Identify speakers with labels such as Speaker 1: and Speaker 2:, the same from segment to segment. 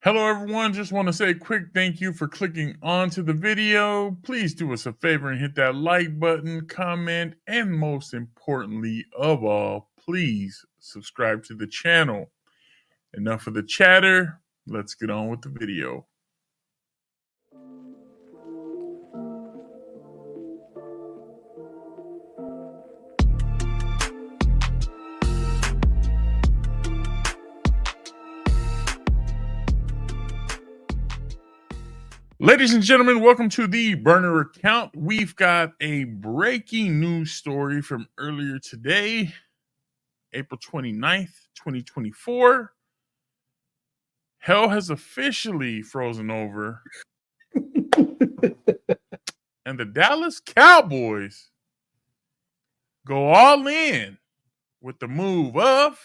Speaker 1: Hello, everyone. Just want to say a quick thank you for clicking onto the video. Please do us a favor and hit that like button, comment, and most importantly of all, please subscribe to the channel. Enough of the chatter. Let's get on with the video. Ladies and gentlemen, welcome to the Burner Account. We've got a breaking news story from earlier today, April 29th, 2024. Hell has officially frozen over, and the Dallas Cowboys go all in with the move of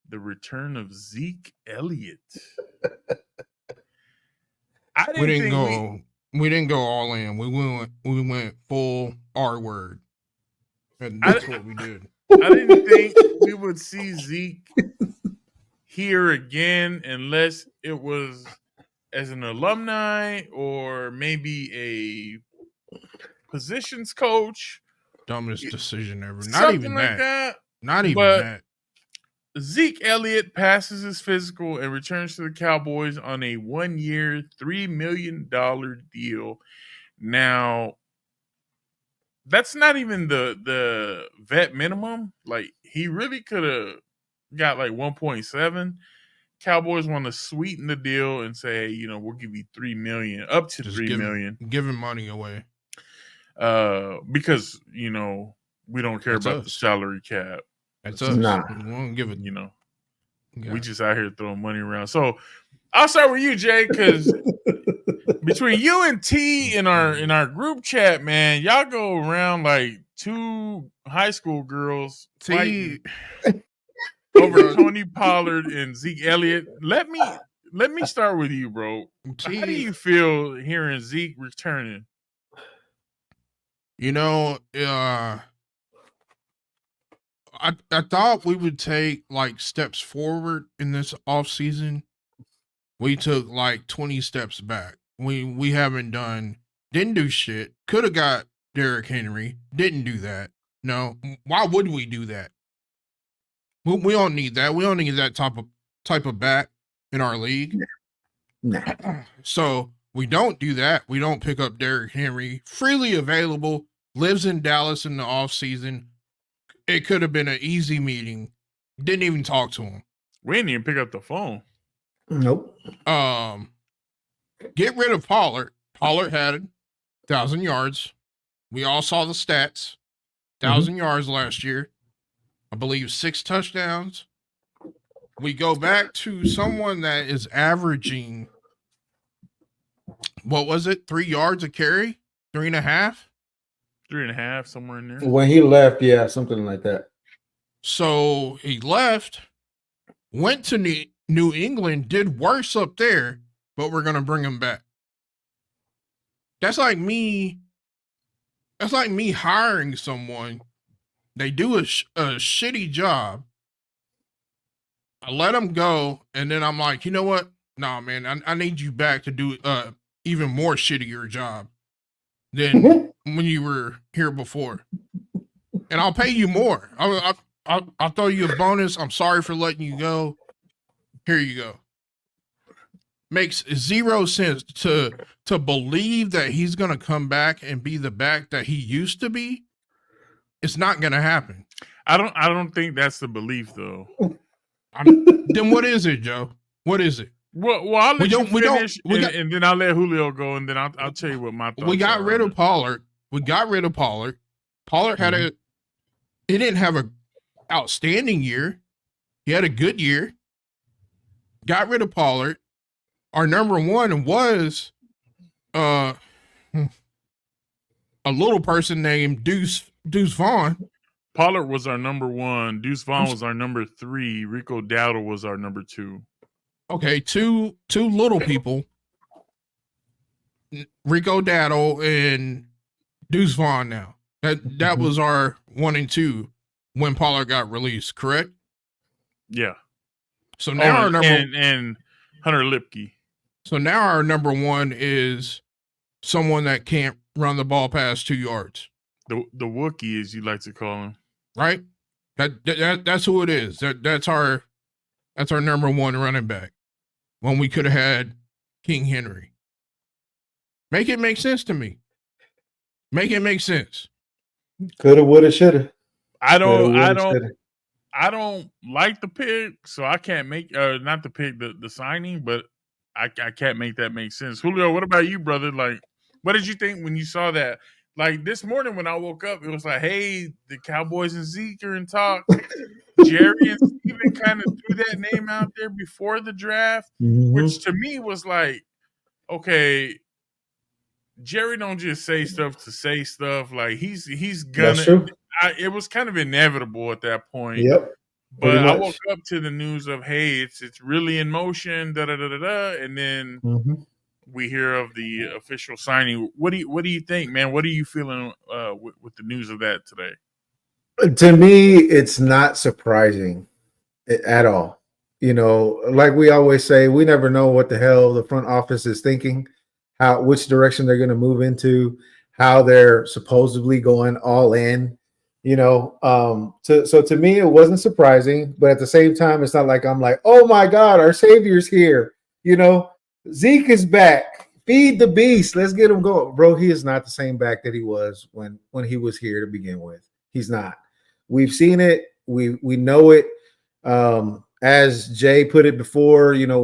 Speaker 1: the return of Zeke Elliott.
Speaker 2: We didn't go all in. We went full R word. And that's what we did.
Speaker 1: I didn't think we would see Zeke here again unless it was as an alumni or maybe a positions coach.
Speaker 2: Dumbest decision ever. Not
Speaker 1: Something
Speaker 2: even
Speaker 1: like
Speaker 2: that. Not even
Speaker 1: But
Speaker 2: that.
Speaker 1: Zeke Elliott passes his physical and returns to the Cowboys on a 1-year, $3 million deal. Now, that's not even the vet minimum. Like, he really could have got like 1.7. Cowboys want to sweeten the deal and say, we'll give you $3 million, up to
Speaker 2: Just
Speaker 1: $3 million.
Speaker 2: Giving money away.
Speaker 1: Because, we don't care about the salary cap.
Speaker 2: That's us.
Speaker 3: Nah.
Speaker 2: We won't give it.
Speaker 1: We just out here throwing money around. So I'll start with you, Jay, because between you and T in our group chat, man, y'all go around like two high school girls fighting over Tony Pollard and Zeke Elliott. Let me start with you, bro. How do you feel hearing Zeke returning?
Speaker 2: I thought we would take like steps forward in this offseason. We took like 20 steps back. We haven't didn't do shit. Could have got Derrick Henry. Didn't do that. No. Why would we do that? We don't need that. We don't need that type of back in our league.
Speaker 3: Nah.
Speaker 2: So we don't do that. We don't pick up Derrick Henry. Freely available. Lives in Dallas in the offseason. It could have been an easy meeting. Didn't even talk to him.
Speaker 1: We didn't even pick up the phone.
Speaker 3: Nope.
Speaker 2: Get rid of Pollard. Pollard had 1,000 yards. We all saw the stats. 1,000 yards last year. I believe 6 touchdowns. We go back to someone that is averaging, what was it? 3 yards a carry? 3.5?
Speaker 1: 3.5, somewhere in there.
Speaker 3: When he left, yeah, something like that.
Speaker 2: So he left, went to New England, did worse up there, but we're going to bring him back. That's like me hiring someone. They do a shitty job. I let them go, and then I'm like, you know what? Nah, man, I need you back to do even more shittier job than when you were here before. And I'll pay you more. I'll throw you a bonus. I'm sorry for letting you go. Here you go. Makes 0 sense to believe that he's going to come back and be the back that he used to be. It's not going to happen.
Speaker 1: I don't think that's the belief, though.
Speaker 2: Then what is it, Joe? What is it?
Speaker 1: Well, I'll let you finish, and then I'll let Julio go, and then I'll tell you what my thoughts are.
Speaker 2: We got rid of Pollard. Pollard had he didn't have an outstanding year. He had a good year. Got rid of Pollard. Our number one was a little person named Deuce Vaughn.
Speaker 1: Pollard was our number 1. Deuce Vaughn was our number 3. Rico Dowdle was our number 2.
Speaker 2: Okay, two little people. Rico Dowdle and Deuce Vaughn now. That was our 1 and 2 when Pollard got released, correct?
Speaker 1: Yeah.
Speaker 2: So now our number
Speaker 1: and Hunter Lipke.
Speaker 2: So now our number one is someone that can't run the ball past 2 yards.
Speaker 1: The Wookiee, as you like to call him.
Speaker 2: Right? That's who it is. That's our number one running back. When we could have had King Henry. Make it make sense to me. Make it make sense.
Speaker 3: Coulda, woulda, shoulda.
Speaker 1: I don't like the pick, so I can't make not the pick, the signing, but I can't make that make sense. Julio, what about you, brother? Like, what did you think when you saw that? Like this morning when I woke up, it was like, hey, the Cowboys and Zeke are in talks. Jerry and Steven kind of threw that name out there before the draft, which to me was like, okay, Jerry don't just say stuff to say stuff. Like he's gonna.
Speaker 3: That's true.
Speaker 1: It was kind of inevitable at that point.
Speaker 3: Yep.
Speaker 1: But I woke up to the news of, hey, it's really in motion, and then we hear of the official signing. What do you think, man? What are you feeling with the news of that today?
Speaker 3: To me, it's not surprising at all. You know, like we always say, we never know what the hell the front office is thinking, which direction they're going to move into, how they're supposedly going all in. You know, so to me, it wasn't surprising, but at the same time, it's not like I'm like, oh my God, our savior's here. You know, Zeke is back. Feed the beast. Let's get him going, bro. He is not the same back that he was when he was here to begin with. He's not. We've seen it. We know it. As Jay put it before, you know,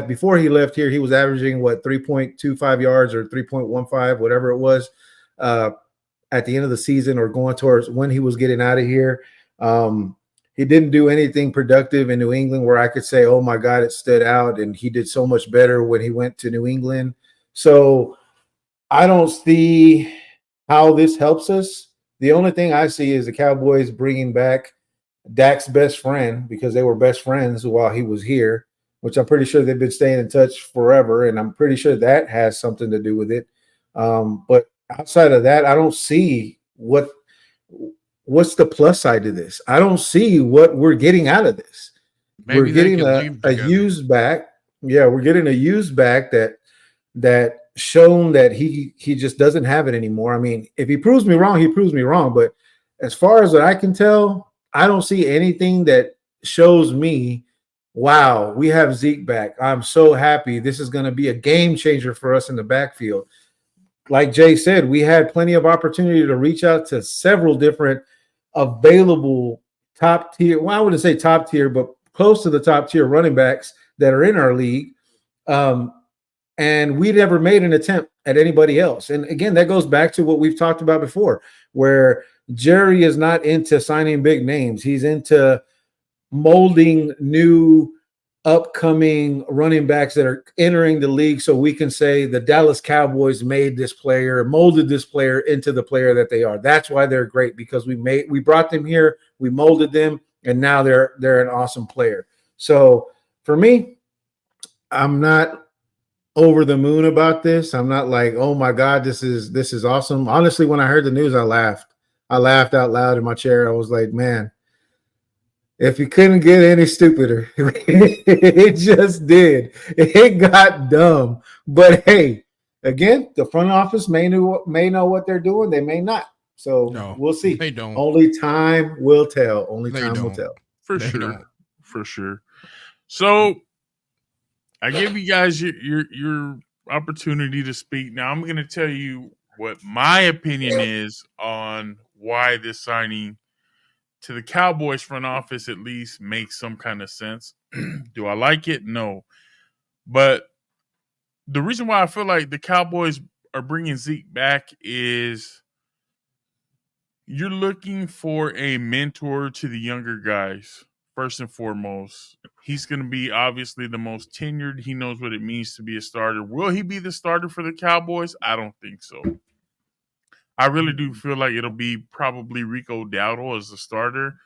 Speaker 3: before he left here, he was averaging 3.25 yards or 3.15, whatever it was. At the end of the season or going towards when he was getting out of here. He didn't do anything productive in New England where I could say, oh my God, it stood out. And he did so much better when he went to New England. So I don't see how this helps us. The only thing I see is the Cowboys bringing back Dak's best friend because they were best friends while he was here, which I'm pretty sure they've been staying in touch forever. And I'm pretty sure that has something to do with it. But outside of that, I don't see what's the plus side to this. I don't see what we're getting out of this. Maybe we're getting a used back. Yeah, we're getting a used back that shown that he just doesn't have it anymore. I mean, if he proves me wrong, he proves me wrong. But as far as what I can tell, I don't see anything that shows me, wow, we have Zeke back. I'm so happy. This is going to be a game changer for us in the backfield. Like Jay said, we had plenty of opportunity to reach out to several different available top tier. Well, I wouldn't say top tier, but close to the top tier running backs that are in our league. And we never made an attempt at anybody else. And again, that goes back to what we've talked about before, where Jerry is not into signing big names. He's into molding new upcoming running backs that are entering the league so we can say the Dallas Cowboys made this player, molded this player into the player that they are. That's why they're great, because we brought them here, we molded them, and now they're an awesome player. So for me, I'm not over the moon about this. I'm not like, oh my God, this is awesome. Honestly, when I heard the news, I laughed. I laughed out loud in my chair. I was like, man, if you couldn't get any stupider, it just did. It got dumb. But hey, again, the front office may know what they're doing. They may not. So we'll see.
Speaker 2: They don't.
Speaker 3: Only time will tell. Only time will tell.
Speaker 1: For sure. So I give you guys your opportunity to speak. Now I'm going to tell you what my opinion is on why this signing to the Cowboys front office at least makes some kind of sense. Do I like it? No. But the reason why I feel like the Cowboys are bringing Zeke back is you're looking for a mentor to the younger guys, first and foremost. He's going to be obviously the most tenured. He knows what it means to be a starter. Will he be the starter for the Cowboys? I don't think so. I really do feel like it'll be probably Rico Dowdle as the starter.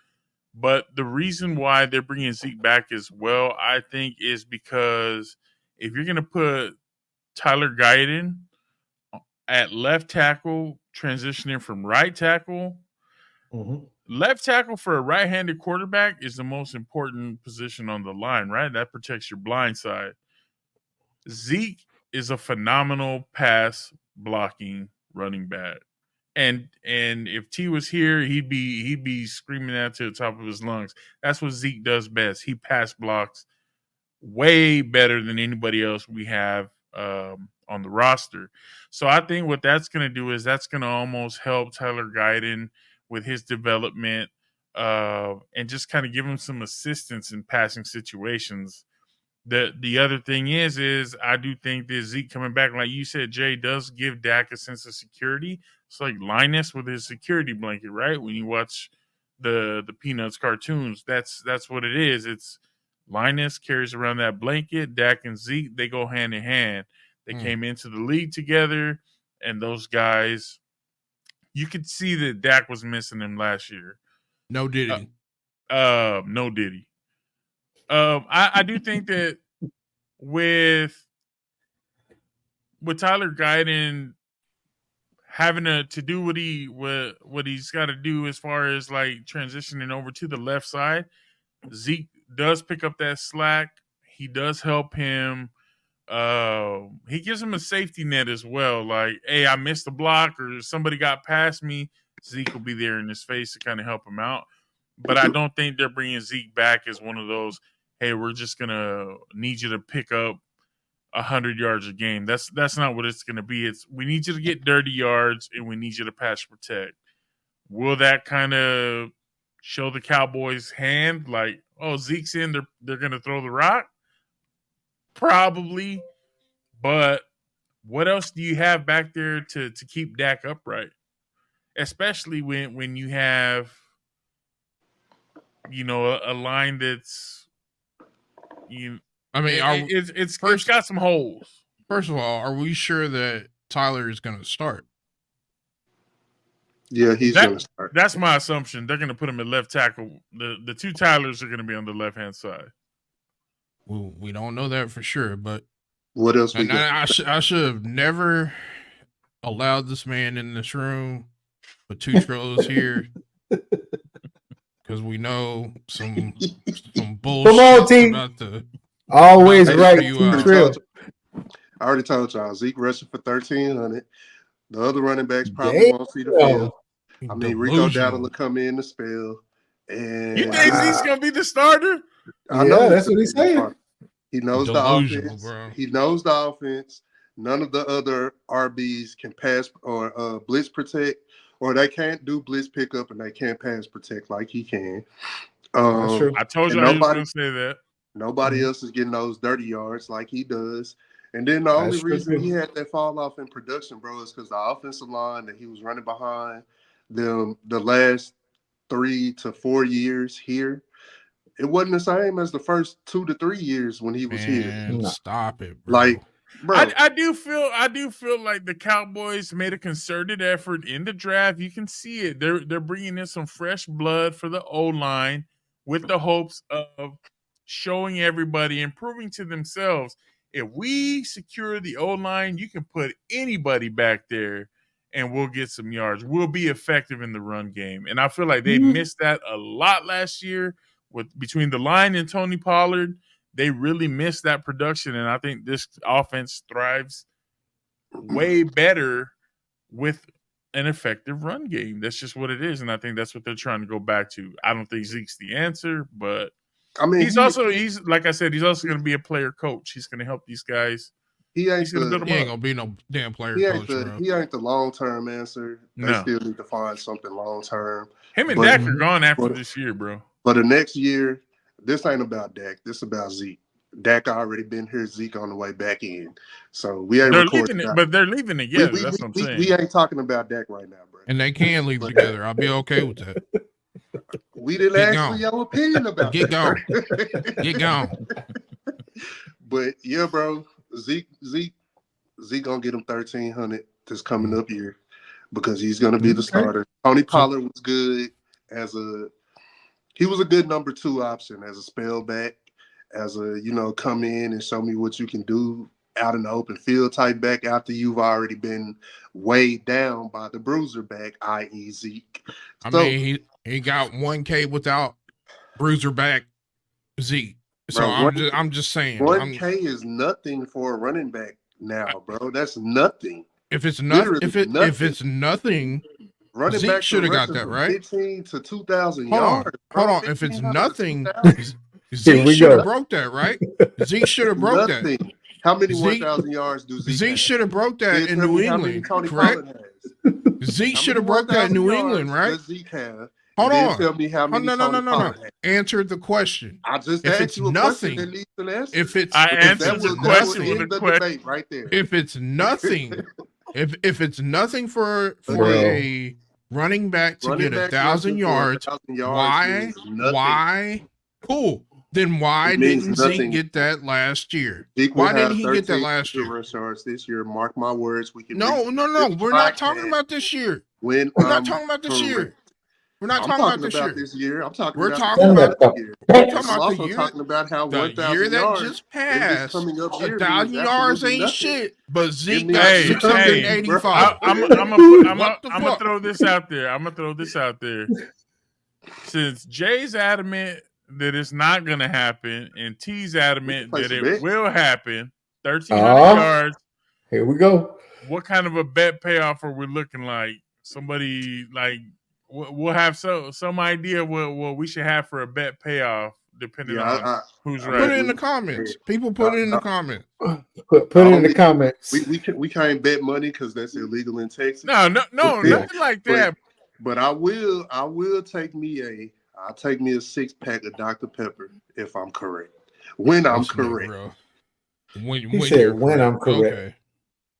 Speaker 1: But the reason why they're bringing Zeke back as well, I think, is because if you're going to put Tyler Guyton at left tackle, transitioning from right tackle, left tackle for a right-handed quarterback is the most important position on the line, right? That protects your blind side. Zeke is a phenomenal pass blocking running back. And if T was here, he'd be screaming that to the top of his lungs. That's what Zeke does best. He pass blocks way better than anybody else we have on the roster. So I think what that's going to do is that's going to almost help Tyler Guyton with his development and just kind of give him some assistance in passing situations. The other thing is I do think that Zeke coming back, like you said, Jay, does give Dak a sense of security. It's like Linus with his security blanket, right? When you watch the Peanuts cartoons, that's what it is. It's Linus carries around that blanket. Dak and Zeke, they go hand in hand. They came into the league together, and those guys, you could see that Dak was missing them last year.
Speaker 2: No Diddy.
Speaker 1: No Diddy. I do think that with Tyler Guyton having to do what he's got to do as far as like transitioning over to the left side, Zeke does pick up that slack. He does help him. He gives him a safety net as well. Like, hey, I missed a block or somebody got past me. Zeke will be there in his face to kind of help him out. But I don't think they're bringing Zeke back as one of those, hey, we're just going to need you to pick up 100 yards a game. That's not what it's going to be. It's we need you to get dirty yards and we need you to pass protect. Will that kind of show the Cowboys' hand? Like, oh, Zeke's in, they're going to throw the rock? Probably. But what else do you have back there to keep Dak upright? Especially when you have, you know, a line that's it's got some holes.
Speaker 2: First of all, are we sure that Tyler is going to start?
Speaker 4: Yeah, he's going to start.
Speaker 1: That's my assumption. They're going to put him at left tackle. The two Tylers are going to be on the left hand side.
Speaker 2: Well, we don't know that for sure, but
Speaker 4: what else?
Speaker 2: I should have never allowed this man in this room with two trolls here. Because we know some bullshit about the
Speaker 3: always right.
Speaker 4: I already told y'all Zeke rushing for 1,300. The other running backs probably won't see the field. I mean, Rico Dowdle will come in the spell. And
Speaker 1: you think Zeke's gonna be the starter?
Speaker 4: I know
Speaker 3: that's what he's saying.
Speaker 4: He knows the offense. Bro. He knows the offense. None of the other RBs can pass or blitz protect, or they can't do blitz pickup and they can't pass protect like he can.
Speaker 3: That's true.
Speaker 1: I told you I was going to say that.
Speaker 4: Nobody else is getting those dirty yards like he does. And then the only reason he had that fall off in production, bro, is because the offensive line that he was running behind them the last 3 to 4 years here, it wasn't the same as the first 2 to 3 years when he was here.
Speaker 2: Stop it, bro.
Speaker 4: Like, bro.
Speaker 1: I do feel like the Cowboys made a concerted effort in the draft. You can see it. They're bringing in some fresh blood for the O-line with the hopes of showing everybody and proving to themselves, if we secure the O-line, you can put anybody back there and we'll get some yards. We'll be effective in the run game. And I feel like they missed that a lot last year with between the line and Tony Pollard. They really missed that production, and I think this offense thrives way better with an effective run game. That's just what it is, and I think that's what they're trying to go back to. I don't think Zeke's the answer, but I mean, he's like I said, he's also going to be a player coach. He's going to help these guys.
Speaker 4: He ain't going
Speaker 2: to be no damn player coach, bro.
Speaker 4: He ain't the long-term answer. They still need to find something long-term.
Speaker 1: Him and Dak are gone after this year, bro.
Speaker 4: But the next year, this ain't about Dak. This is about Zeke. Dak already been here. Zeke on the way back in. So we ain't recording it.
Speaker 1: But they're leaving together. That's what I'm saying.
Speaker 4: We ain't talking about Dak right now, bro.
Speaker 2: And they can leave together. I'll be okay with that.
Speaker 4: We didn't ask for your opinion about
Speaker 2: Get gone. Get gone.
Speaker 4: But yeah, bro, Zeke gonna get him 1,300 this coming up year because he's gonna be the starter. Tony Pollard was good he was a good number 2 option as a spell back, as a come in and show me what you can do out in the open field type back after you've already been weighed down by the bruiser back, i.e. Zeke.
Speaker 2: I mean, he got 1K without bruiser back Zeke. So
Speaker 4: Bro,
Speaker 2: I'm just saying.
Speaker 4: 1K is nothing for a running back now, bro. That's nothing.
Speaker 2: If it's
Speaker 4: Literally
Speaker 2: if it's nothing,
Speaker 4: running
Speaker 2: Zeke
Speaker 4: backs
Speaker 2: should
Speaker 4: are
Speaker 2: have got
Speaker 4: rushing
Speaker 2: that
Speaker 4: for
Speaker 2: right.
Speaker 4: 15 to 2,000
Speaker 2: Hold
Speaker 4: yards.
Speaker 2: on. If it's
Speaker 4: 1,500 to
Speaker 2: nothing,
Speaker 4: 2,000.
Speaker 2: Zeke should have broke that, right? Zeke should have broke that.
Speaker 4: Nothing. How many
Speaker 2: Zeke-
Speaker 4: 1,000 yards do Zeke
Speaker 2: Zeke
Speaker 4: have?
Speaker 2: should have broke that
Speaker 4: Then
Speaker 2: in
Speaker 4: tell
Speaker 2: New
Speaker 4: me how many
Speaker 2: England,
Speaker 4: Tony
Speaker 2: correct?
Speaker 4: Pollard has.
Speaker 2: Zeke
Speaker 4: How
Speaker 2: should
Speaker 4: many
Speaker 2: have broke that in
Speaker 4: 1,000
Speaker 2: New
Speaker 4: yards
Speaker 2: England, right?
Speaker 4: does Zeke have?
Speaker 2: Hold
Speaker 4: and
Speaker 2: on.
Speaker 4: then tell me how many
Speaker 2: no.
Speaker 4: Tony Pollard has.
Speaker 2: Answer the question.
Speaker 4: I just
Speaker 2: If
Speaker 4: asked
Speaker 2: it's
Speaker 4: you a question
Speaker 2: nothing,
Speaker 4: that needs an answer.
Speaker 2: if it's
Speaker 1: I
Speaker 2: if
Speaker 1: answered
Speaker 2: it's
Speaker 1: the question with a
Speaker 4: end the
Speaker 1: question.
Speaker 4: debate right there.
Speaker 2: If it's nothing, if it's nothing for
Speaker 3: Bro.
Speaker 2: a running back to
Speaker 4: Running
Speaker 2: get
Speaker 4: backs
Speaker 2: 1,000
Speaker 4: rushing for
Speaker 2: yards,
Speaker 4: 1,000 yards
Speaker 2: why?
Speaker 4: means nothing.
Speaker 2: Why? Cool. Then why
Speaker 4: It means
Speaker 2: didn't Zeke
Speaker 4: nothing.
Speaker 2: get that last year?
Speaker 4: Zeke will
Speaker 2: Why didn't
Speaker 4: have
Speaker 2: he get that
Speaker 4: 13
Speaker 2: last year?
Speaker 4: rush yards this year. Mark my words. We can
Speaker 2: No. We're not talking about this year.
Speaker 4: when
Speaker 2: We're not talking about this year.
Speaker 4: correct.
Speaker 2: We're not
Speaker 4: I'm
Speaker 2: talking about this
Speaker 4: about
Speaker 2: year.
Speaker 4: this year. I'm talking
Speaker 2: We're
Speaker 4: about
Speaker 2: talking
Speaker 4: the
Speaker 2: about
Speaker 4: year.
Speaker 2: we're
Speaker 4: And
Speaker 2: talking
Speaker 4: I'm
Speaker 2: about the
Speaker 4: also
Speaker 2: year.
Speaker 4: talking about how
Speaker 2: The
Speaker 4: 1,000
Speaker 2: year that
Speaker 4: yards
Speaker 2: just
Speaker 4: in this
Speaker 2: passed,
Speaker 4: coming up year
Speaker 2: 1,000
Speaker 4: means
Speaker 2: yards
Speaker 4: absolutely
Speaker 2: ain't
Speaker 4: nothing.
Speaker 2: shit. But Zeke
Speaker 4: means
Speaker 2: got
Speaker 1: Hey,
Speaker 4: nothing,
Speaker 2: 685.
Speaker 1: I'm
Speaker 2: What the
Speaker 1: gonna
Speaker 2: fuck?
Speaker 1: throw this out there. I'm gonna throw this out there. Since Jay's adamant that it's not gonna happen, and T's adamant
Speaker 4: play
Speaker 1: that
Speaker 4: some
Speaker 1: it
Speaker 4: bets.
Speaker 1: will happen, 1,300 yards.
Speaker 3: Here we go.
Speaker 1: What kind of a bet payoff are we looking like? Somebody like we'll have some idea what we should have for a bet payoff, depending on who's right.
Speaker 2: Put it in the comments. People put it in the comments.
Speaker 3: Put it in the comments.
Speaker 4: We can't bet money because that's illegal in Texas.
Speaker 1: No, nothing like that.
Speaker 4: But I'll take me a 6-pack of Dr. Pepper if I'm correct. When I'm correct.
Speaker 2: Bro. When
Speaker 3: I'm correct.
Speaker 2: Okay.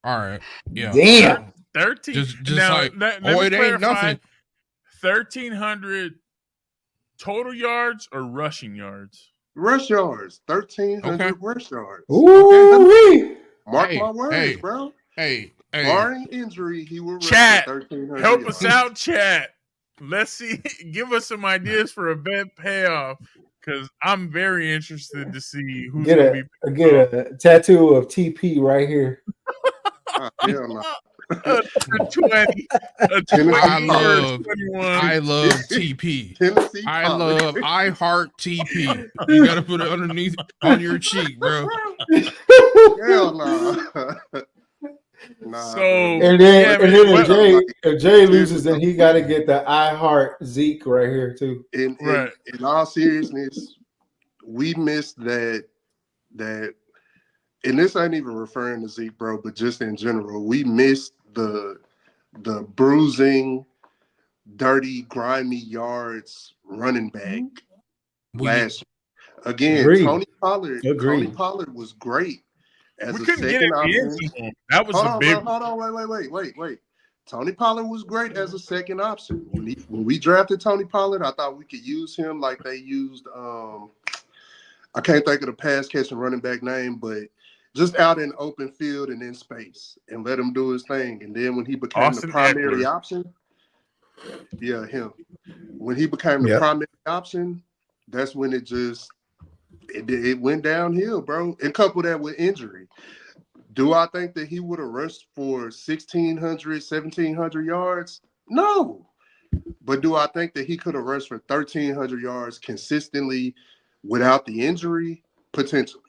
Speaker 2: All right. Yeah.
Speaker 3: Damn.
Speaker 1: 13.
Speaker 2: Just
Speaker 1: now,
Speaker 2: like
Speaker 1: let
Speaker 2: oh,
Speaker 1: me
Speaker 2: it
Speaker 1: clarify,
Speaker 2: ain't nothing.
Speaker 1: 1,300 total yards or rushing yards?
Speaker 4: Rush yards. 1,300 rush yards.
Speaker 3: Ooh.
Speaker 4: Mark my words, bro.
Speaker 2: Hey.
Speaker 4: Barring injury, he will rush
Speaker 1: Chat.
Speaker 4: 1,300
Speaker 1: Help
Speaker 4: yards.
Speaker 1: us out, chat. Let's see. Give us some ideas for a bet payoff, because I'm very interested to see who's going to be.
Speaker 3: Get a tattoo of TP right here.
Speaker 4: Hell no.
Speaker 1: A 20. A 20
Speaker 2: I love TP.
Speaker 4: Tennessee
Speaker 2: I heart TP. You gotta put it underneath on your cheek, bro.
Speaker 4: Hell no.
Speaker 1: So
Speaker 3: and then if Jay loses, then he got to get the I heart Zeke right here too.
Speaker 4: In all seriousness, we missed that, and this ain't even referring to Zeke, bro, but just in general, we missed the bruising, dirty, grimy yards running back last year. Again,
Speaker 3: Agreed.
Speaker 4: Tony Pollard was great as
Speaker 1: we
Speaker 4: a
Speaker 1: couldn't
Speaker 4: second option.
Speaker 1: That was a big.
Speaker 4: Hold on, wait. Tony Pollard was great as a second option. When we drafted Tony Pollard, I thought we could use him like they used. I can't think of the pass catching running back name, but just out in open field and in space, and let him do his thing. And then when he became the primary option, him. When he became the primary option, that's when it went downhill, bro. And couple that with injury. Do I think that he would have rushed for 1,600, 1,700 yards? No. But do I think that he could have rushed for 1,300 yards consistently without the injury? Potentially.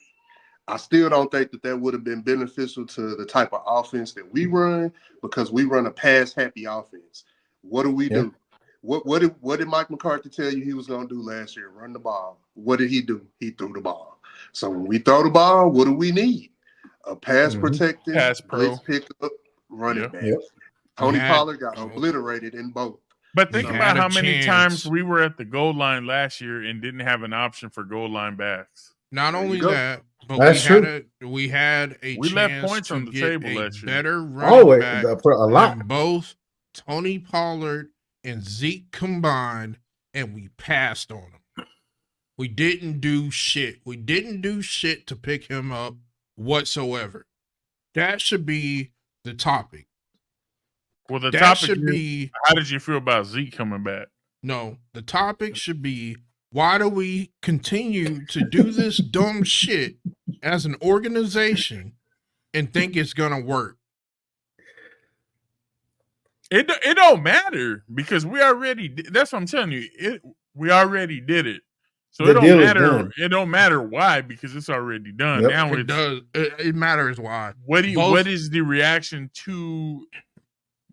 Speaker 4: I still don't think that would have been beneficial to the type of offense that we run, because we run a pass-happy offense. What do we do? What did Mike McCarthy tell you he was going to do last year? Run the ball. What did he do? He threw the ball. So when we throw the ball, what do we need? A pass protecting, blitz pickup, running back. Tony Pollard got obliterated in both.
Speaker 1: But think about how many times we were at the goal line last year and didn't have an option for goal line backs.
Speaker 2: Not only that, but we had a chance
Speaker 1: left points
Speaker 2: to
Speaker 1: on the
Speaker 2: get
Speaker 1: table
Speaker 2: a
Speaker 1: last year.
Speaker 2: better running back
Speaker 3: for a lot.
Speaker 2: than both Tony Pollard and Zeke combined, and we passed on him. We didn't do shit. We didn't do shit to pick him up whatsoever. That should be the topic.
Speaker 1: Well, the topic should be, how did you feel about Zeke coming back?
Speaker 2: No, the topic should be, why do we continue to do this dumb shit as an organization and think it's gonna work?
Speaker 1: It don't matter, because we already. That's what I'm telling you. We already did it. So
Speaker 3: The
Speaker 1: it don't
Speaker 3: deal is
Speaker 1: matter.
Speaker 3: done.
Speaker 1: It don't matter why, because it's already done.
Speaker 3: Yep.
Speaker 1: Now
Speaker 2: It does. It matters why.
Speaker 1: what is the reaction to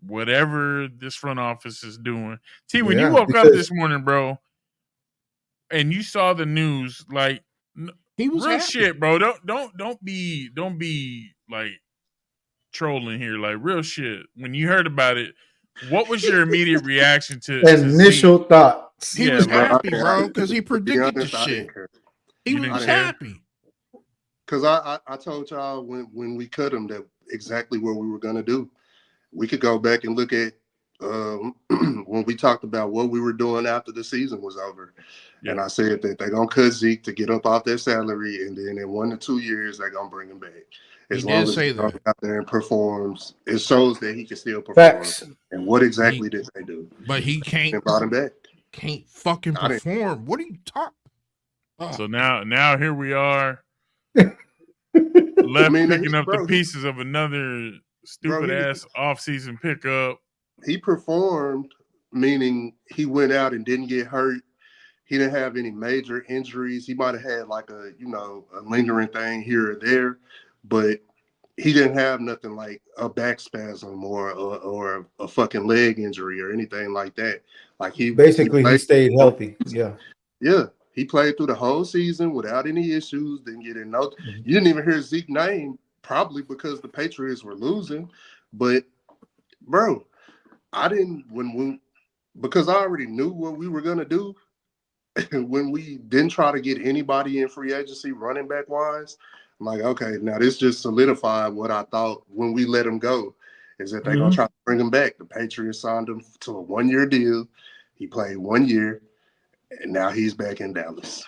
Speaker 1: whatever this front office is doing? T, when you woke up this morning, bro, and you saw the news, like
Speaker 2: He was
Speaker 1: real
Speaker 2: happy.
Speaker 1: shit, bro. Don't be like trolling here, like real shit. When you heard about it, what was your immediate reaction to
Speaker 3: initial
Speaker 1: Zeke?
Speaker 3: thoughts?
Speaker 2: He
Speaker 1: Yeah,
Speaker 2: was
Speaker 1: like-
Speaker 2: happy, bro, because he
Speaker 4: To be
Speaker 2: predicted the
Speaker 4: honest, I didn't
Speaker 2: shit.
Speaker 4: care.
Speaker 2: He
Speaker 1: You didn't
Speaker 2: was
Speaker 1: care?
Speaker 2: happy.
Speaker 4: Because I told y'all when we cut him that exactly what we were gonna do. We could go back and look at when we talked about what we were doing after the season was over.
Speaker 1: Yeah.
Speaker 4: And I said that they're gonna cut Zeke to get up off their salary, and then in 1 to 2 years they're gonna bring him back. As
Speaker 2: He
Speaker 4: long
Speaker 2: did
Speaker 4: as
Speaker 2: say
Speaker 4: he goes
Speaker 2: that.
Speaker 4: out there and performs, it shows that he can still perform.
Speaker 3: Facts.
Speaker 4: And what exactly did they do?
Speaker 2: But he
Speaker 4: They
Speaker 2: can't
Speaker 4: brought him back.
Speaker 2: fucking
Speaker 4: I didn't-
Speaker 2: perform. What are you talking?
Speaker 1: So now here we are,
Speaker 4: I
Speaker 1: left
Speaker 4: mean,
Speaker 1: picking up the
Speaker 4: bro,
Speaker 1: pieces of another stupid ass off-season pickup.
Speaker 4: he performed, meaning he went out and didn't get hurt. He didn't have any major injuries. He might have had like a lingering thing here or there, but he didn't have nothing like a back spasm or a fucking leg injury or anything like that. Like he
Speaker 3: stayed healthy. Yeah.
Speaker 4: Yeah. He played through the whole season without any issues. Didn't get in no. You didn't even hear Zeke's name, probably because the Patriots were losing. But bro, I didn't because I already knew what we were gonna do. When we didn't try to get anybody in free agency running back wise, I'm like, okay, now this just solidified what I thought when we let him go, is that they're gonna try to bring him back. The Patriots signed him to a 1-year deal. He played 1 year, and now he's back in Dallas.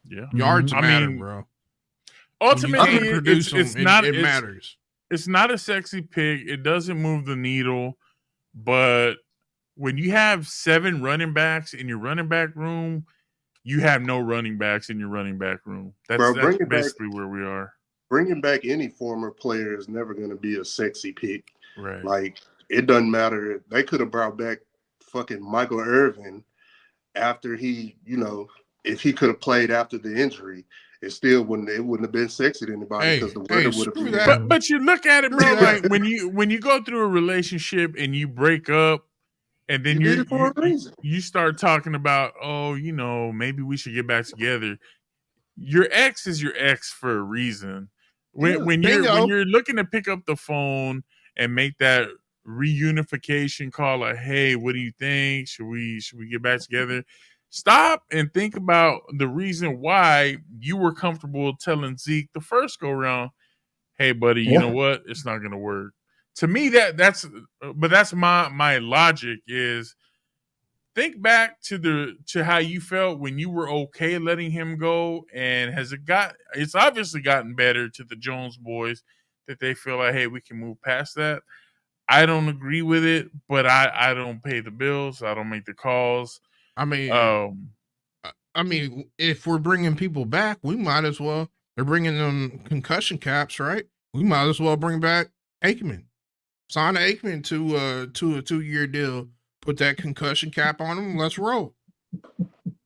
Speaker 1: Yeah,
Speaker 2: Yards
Speaker 1: I
Speaker 2: matter,
Speaker 1: mean,
Speaker 2: bro.
Speaker 1: ultimately,
Speaker 2: it matters.
Speaker 1: It's not a sexy pick. It doesn't move the needle, but when you have 7 running backs in your running back room, you have no running backs in your running back room. That's basically where we are.
Speaker 4: Bringing back any former player is never going to be a sexy pick.
Speaker 1: Right.
Speaker 4: Like, it doesn't matter. They could have brought back fucking Michael Irvin after he, if he could have played after the injury. It wouldn't have been sexy to anybody because the weather would have been.
Speaker 1: But you look at it, bro. Like when you go through a relationship and you break up, and then you start talking about, maybe we should get back together. Your ex is your ex for a reason. When you're looking to pick up the phone and make that reunification call, like, hey, what do you think? Should we get back together? Stop and think about the reason why you were comfortable telling Zeke the first go round, hey buddy, you know what? It's not gonna work. To me, that's my logic is think back to how you felt when you were okay letting him go, and it's obviously gotten better to the Jones boys that they feel like, hey, we can move past that. I don't agree with it, but I don't pay the bills. I don't make the calls.
Speaker 2: I mean, if we're bringing people back, we might as well. They're bringing them concussion caps, right? We might as well bring back Aikman. Sign Aikman to a 2-year deal. Put that concussion cap on him. Let's roll.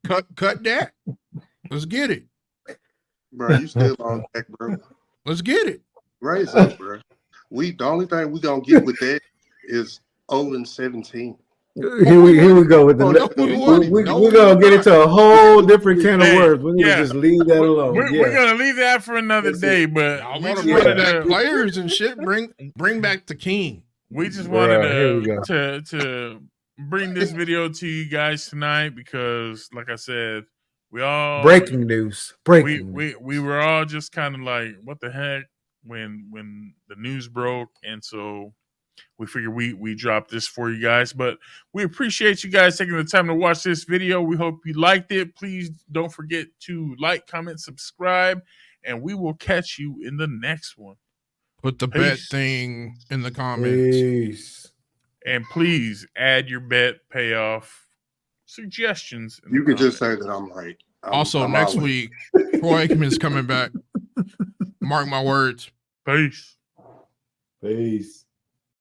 Speaker 2: Cut that. Let's get it,
Speaker 4: bro. You still on deck, bro?
Speaker 2: Let's get it.
Speaker 4: Raise up, bro. The only thing we gonna get with that is 0-17.
Speaker 3: Here we go with we're gonna get into a whole different can of worms. We're gonna just leave that alone.
Speaker 1: We're gonna leave that for another day. But
Speaker 2: we just wanted to players and shit. Bring back the king.
Speaker 1: We just wanted to bring this video to you guys tonight because, like I said, we all
Speaker 3: breaking news.
Speaker 1: We were all just kind of like, what the heck when the news broke, and so we figured we dropped this for you guys. But we appreciate you guys taking the time to watch this video. We hope you liked it. Please don't forget to like, comment, subscribe, and we will catch you in the next one.
Speaker 2: Put the bet thing in the comments.
Speaker 3: Peace.
Speaker 1: And please add your bet payoff suggestions.
Speaker 4: You can just say that I'm right.
Speaker 2: I'm next week, Troy Aikman's coming back. Mark my words.
Speaker 1: Peace.
Speaker 3: Peace.